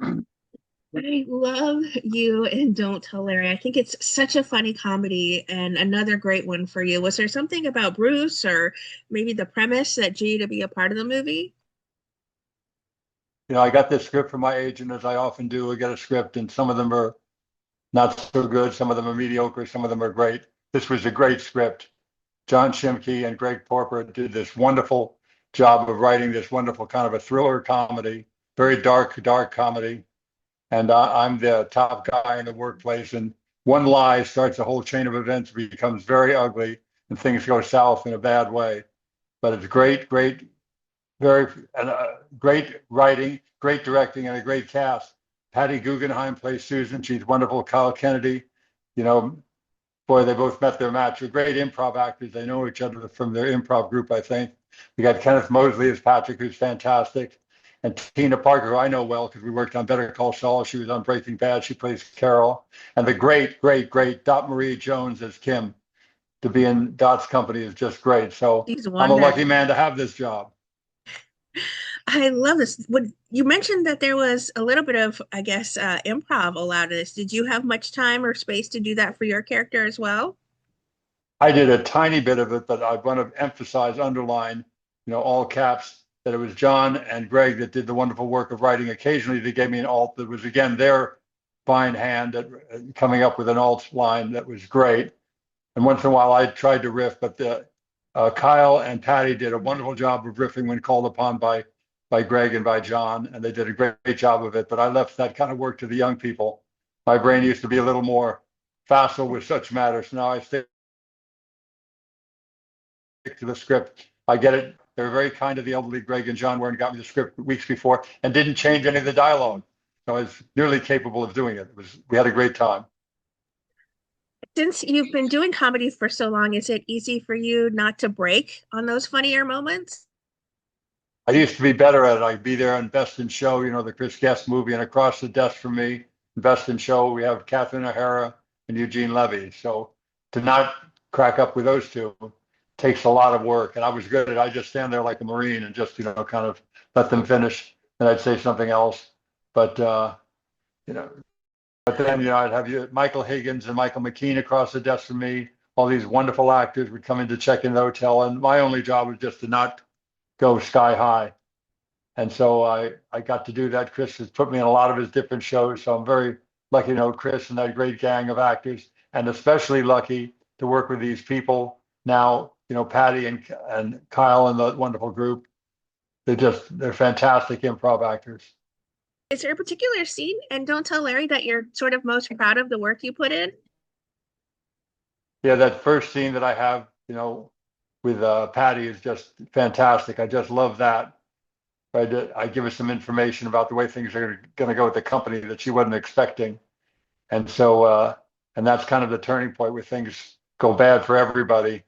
I love you and Don't Tell Larry. I think it's such a funny comedy and another great one for you. Was there something about Bruce or maybe the premise that drew you to be a part of the movie? I got this script from my agent, as I often do. I get a script, and some of them are not so good, some of them are mediocre, some of them are great. This was a great script. John Shimke and Greg Porper did this wonderful job of writing this wonderful kind of a thriller comedy, very dark, dark comedy. And I'm the top guy in the workplace. And one lie starts a whole chain of events, becomes very ugly, and things go south in a bad way. But it's great, great, very great writing, great directing, and a great cast. Patty Guggenheim plays Susan. She's wonderful. Kyle Kennedy, you know, boy, they both met their match. They're great improv actors. They know each other from their improv group, I think. We got Kenneth Mosley as Patrick, who's fantastic. And Tina Parker, who I know well because we worked on Better Call Saul. She was on Breaking Bad. She plays Carol. And the great, great, great Dot Marie Jones as Kim. To be in Dot's company is just great. So She's I'm a lucky wonderful. man to have this job. I love this. When you mentioned that there was a little bit of, I guess, improv allowed in this, did you have much time or space to do that for your character as well? I did a tiny bit of it, but I want to emphasize, underline, all caps, that it was John and Greg that did the wonderful work of writing. Occasionally, they gave me an alt that was, again, their fine hand at coming up with an alt line that was great. And once in a while, I tried to riff, but Kyle and Patty did a wonderful job of riffing when called upon by Greg and by John, and they did a great job of it. But I left that kind of work to the young people. My brain used to be a little more facile with such matters. Now I stay to the script. I get it. They were very kind to the elderly. Greg and John were and got me the script weeks before and didn't change any of the dialogue. So I was nearly capable of doing it. We had a great time. Since you've been doing comedy for so long, is it easy for you not to break on those funnier moments? I used to be better at it. I'd be there on Best in Show, the Chris Guest movie, and across the desk from me, Best in Show, we have Catherine O'Hara and Eugene Levy. So to not crack up with those two takes a lot of work. And I was good at it. I just stand there like a Marine and just, kind of let them finish. And I'd say something else. But, you know, but then, I'd have Michael Higgins and Michael McKean across the desk from me. All these wonderful actors would come in to check in the hotel. And my only job was just to not go sky high. And so I got to do that. Chris has put me in a lot of his different shows. So I'm very lucky to know Chris and that great gang of actors, and especially lucky to work with these people now, Patty and Kyle and the wonderful group. They're fantastic improv actors. Is there a particular scene, and don't tell Larry, that you're sort of most proud of the work you put in? Yeah, that first scene that I have, with Patty is just fantastic. I just love that. I give her some information about the way things are going to go with the company that she wasn't expecting. And so, and that's kind of the turning point where things go bad for everybody.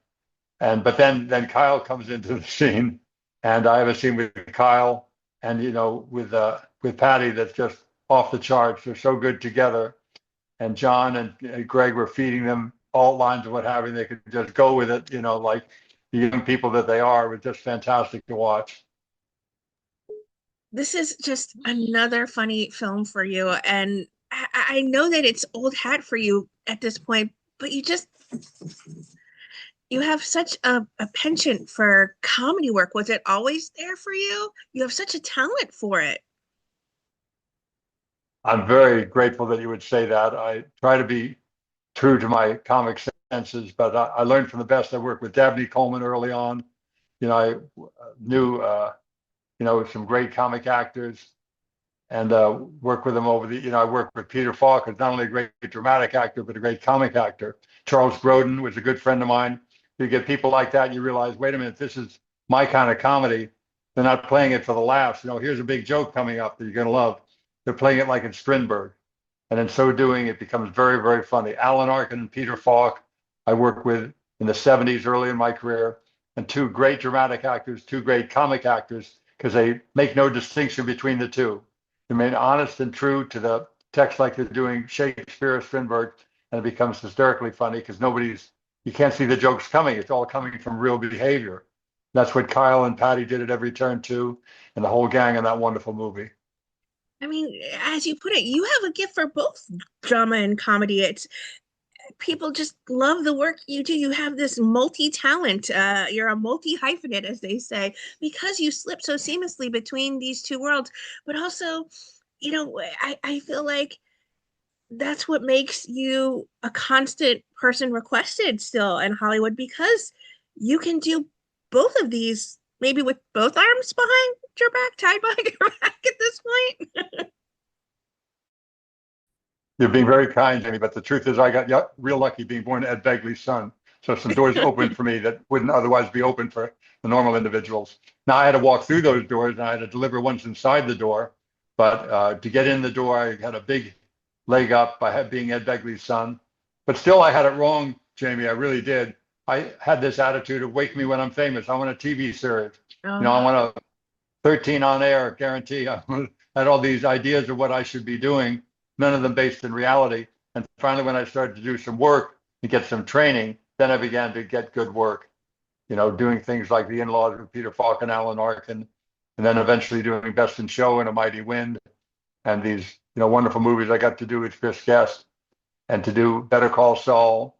But then Kyle comes into the scene, and I have a scene with Kyle and, with Patty that's just off the charts. They're so good together. And John and Greg were feeding them all lines of what have you. They could just go with it, like the young people that they are. It was just fantastic to watch. This is just another funny film for you. And I know that it's old hat for you at this point, but you have such a penchant for comedy work. Was it always there for you? You have such a talent for it. I'm very grateful that you would say that. I try to be true to my comic senses, but I learned from the best. I worked with Dabney Coleman early on. I knew, some great comic actors and worked with them over I worked with Peter Falk, who's not only a great dramatic actor, but a great comic actor. Charles Grodin was a good friend of mine. You get people like that and you realize, wait a minute, this is my kind of comedy. They're not playing it for the laughs. Here's a big joke coming up that you're going to love. They're playing it like in Strindberg. And in so doing, it becomes very, very funny. Alan Arkin and Peter Falk, I worked with in the 70s, early in my career, and two great dramatic actors, two great comic actors, because they make no distinction between the two. They remain honest and true to the text like they're doing Shakespeare or Strindberg, and it becomes hysterically funny because you can't see the jokes coming. It's all coming from real behavior. That's what Kyle and Patty did at every turn too, and the whole gang in that wonderful movie. I mean, as you put it, you have a gift for both drama and comedy. It's people just love the work you do. You have this multi-talent. You're a multi-hyphenate, as they say, because you slip so seamlessly between these two worlds. But also, I feel like that's what makes you a constant person requested still in Hollywood because you can do both of these, maybe with both arms behind your back, tied behind your back at this point. You're being very kind, Jamie, but the truth is I got real lucky being born Ed Begley's son. So some doors opened for me that wouldn't otherwise be open for the normal individuals. Now I had to walk through those doors and I had to deliver once inside the door. But to get in the door, I had a big leg up by being Ed Begley's son. But still, I had it wrong, Jamie. I really did. I had this attitude of wake me when I'm famous. I want a TV series. I Oh. want a 13 on air guarantee. I had all these ideas of what I should be doing, none of them based in reality. And finally, when I started to do some work and get some training, then I began to get good work, doing things like The In-Laws with Peter Falk and Alan Arkin, and then eventually doing Best in Show and A Mighty Wind, and these, wonderful movies I got to do with Chris Guest, and to do Better Call Saul,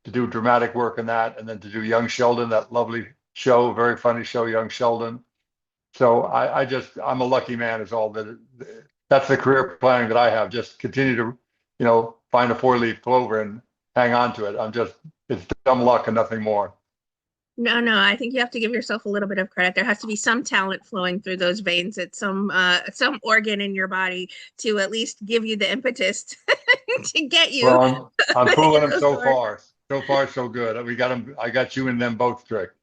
to do dramatic work in that, and then to do Young Sheldon, that lovely show, very funny show, Young Sheldon. So I'm a lucky man is all that's the career planning that I have. Just continue to, find a four-leaf clover and hang on to it. It's dumb luck and nothing more. No, no, I think you have to give yourself a little bit of credit. There has to be some talent flowing through those veins at some organ in your body to at least give you the impetus to get you Well, I'm fooling in them those so doors. far. So far, so good. We got them. I got you and them both tricked.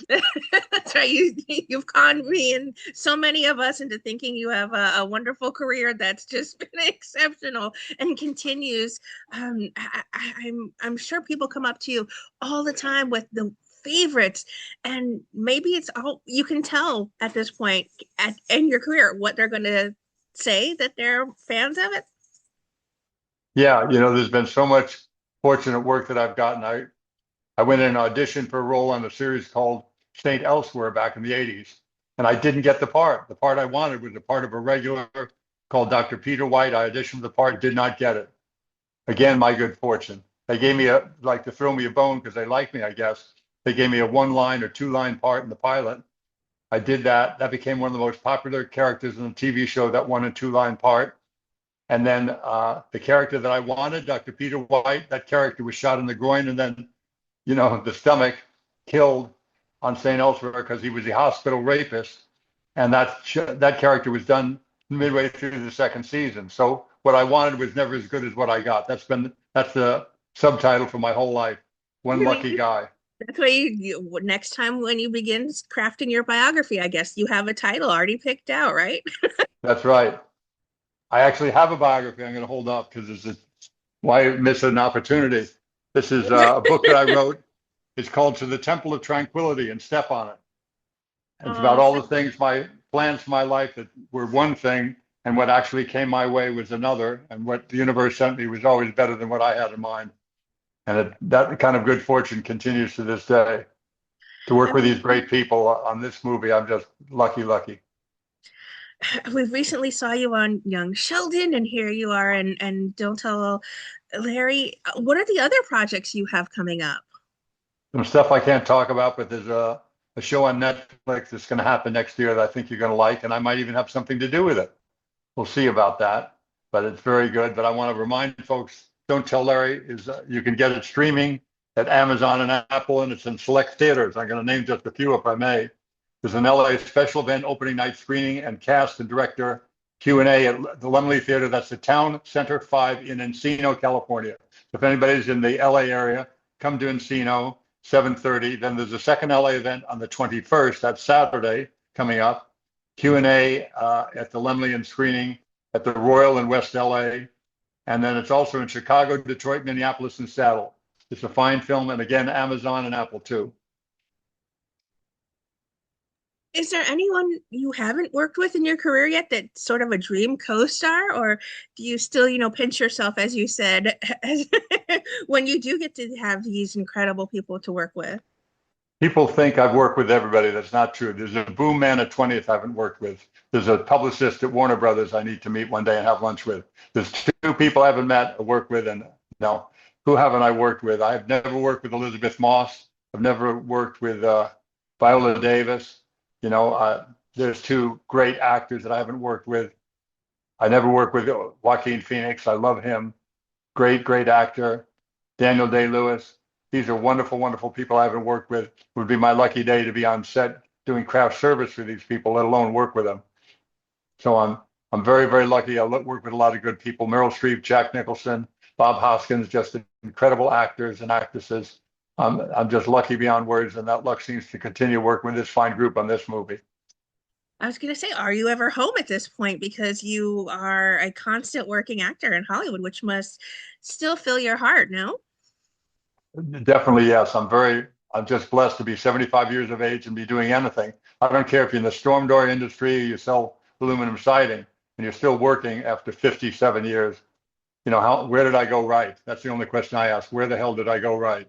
That's right. You've conned me and so many of us into thinking you have a wonderful career that's just been exceptional and continues. I'm sure people come up to you all the time with the favorites, and maybe it's all you can tell at this point in your career what they're going to say that they're fans of it. Yeah, there's been so much fortunate work that I've gotten. I went in and auditioned for a role on a series called Saint Elsewhere back in the 80s, and I didn't get the part. The part I wanted was the part of a regular called Dr. Peter White. I auditioned for the part, did not get it. Again, my good fortune. They gave me like to throw me a bone because they like me, I guess. They gave me a one-line or two-line part in the pilot. I did that. That became one of the most popular characters in the TV show, that one and two-line part. And then the character that I wanted, Dr. Peter White, that character was shot in the groin and then, the stomach, killed on St. Elsewhere because he was the hospital rapist. And that character was done midway through the second season. So what I wanted was never as good as what I got. That's the subtitle for my whole life. One lucky guy. That's why next time when you begin crafting your biography, I guess you have a title already picked out, right? That's right. I actually have a biography I'm going to hold up because why miss an opportunity? This is a book that I wrote. It's called To the Temple of Tranquility and Step on It. And it's about Oh, all the things, my plans for my life that were one thing, and what actually came my way was another. And what the universe sent me was always better than what I had in mind. And that kind of good fortune continues to this day. To work I with these mean, great people on this movie, I'm just lucky, lucky. we recently saw you on Young Sheldon, and here you are, and Don't Tell Larry. What are the other projects you have coming up? Some stuff I can't talk about, but there's a show on Netflix that's going to happen next year that I think you're going to like, and I might even have something to do with it. We'll see about that, but it's very good. But I want to remind folks, Don't Tell Larry is you can get it streaming at Amazon and Apple, and it's in select theaters. I'm going to name just a few if I may. There's an LA special event opening night screening and cast and director Q&A at the Laemmle Theater. That's the Town Center 5 in Encino, California. So if anybody's in the LA area, come to Encino, 7:30. Then there's a second LA event on the 21st. That's Saturday coming up. Q&A at the Laemmle and screening at the Royal in West LA. And then it's also in Chicago, Detroit, Minneapolis, and Seattle. It's a fine film. And again, Amazon and Apple too. Is there anyone you haven't worked with in your career yet that's sort of a dream co-star, or do you still, pinch yourself, as you said, as, when you do get to have these incredible people to work with? People think I've worked with everybody. That's not true. There's a boom man at 20th I haven't worked with. there's a publicist at Warner Brothers I need to meet one day and have lunch with. There's two people I haven't met or worked with, and no, who haven't I worked with? I've never worked with Elizabeth Moss. I've never worked with Viola Davis. There's two great actors that I haven't worked with. I never worked with Joaquin Phoenix. I love him. Great, great actor. Daniel Day-Lewis. These are wonderful, wonderful people I haven't worked with. It would be my lucky day to be on set doing craft service for these people, let alone work with them. So I'm very, very lucky. I work with a lot of good people. Meryl Streep, Jack Nicholson, Bob Hoskins, just incredible actors and actresses. I'm just lucky beyond words, and that luck seems to continue working with this fine group on this movie. I was going to say, are you ever home at this point? Because you are a constant working actor in Hollywood, which must still fill your heart, no? Definitely, yes. I'm just blessed to be 75 years of age and be doing anything. I don't care if you're in the storm door industry, you sell aluminum siding, and you're still working after 57 years. Where did I go right? That's the only question I ask. Where the hell did I go right?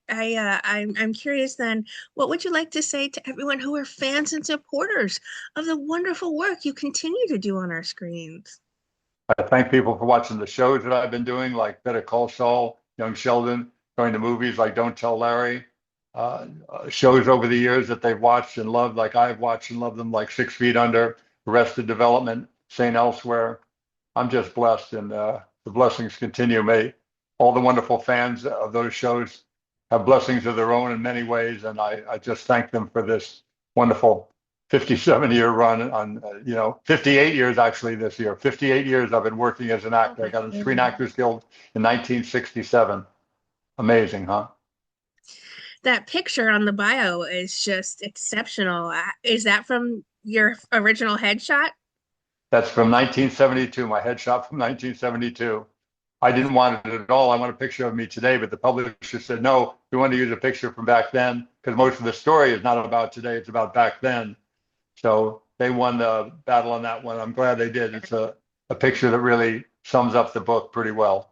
I'm curious then, what would you like to say to everyone who are fans and supporters of the wonderful work you continue to do on our screens? I thank people for watching the shows that I've been doing, like Better Call Saul, Young Sheldon, going to movies like Don't Tell Larry, shows over the years that they've watched and loved, like I've watched and loved them, like 6 Feet Under, Arrested Development, St. Elsewhere. I'm just blessed, and the blessings continue. May all the wonderful fans of those shows have blessings of their own in many ways, and I just thank them for this wonderful 57-year run on, 58 years actually this year. 58 years I've been working as an actor. I got a Screen Actors Guild in 1967. Amazing, huh? That picture on the bio is just exceptional. Is that from your original headshot? That's from 1972, my headshot from 1972. I didn't want it at all. I want a picture of me today, but the publisher said, no, we want to use a picture from back then because most of the story is not about today, it's about back then. So they won the battle on that one. I'm glad they did. It's a picture that really sums up the book pretty well.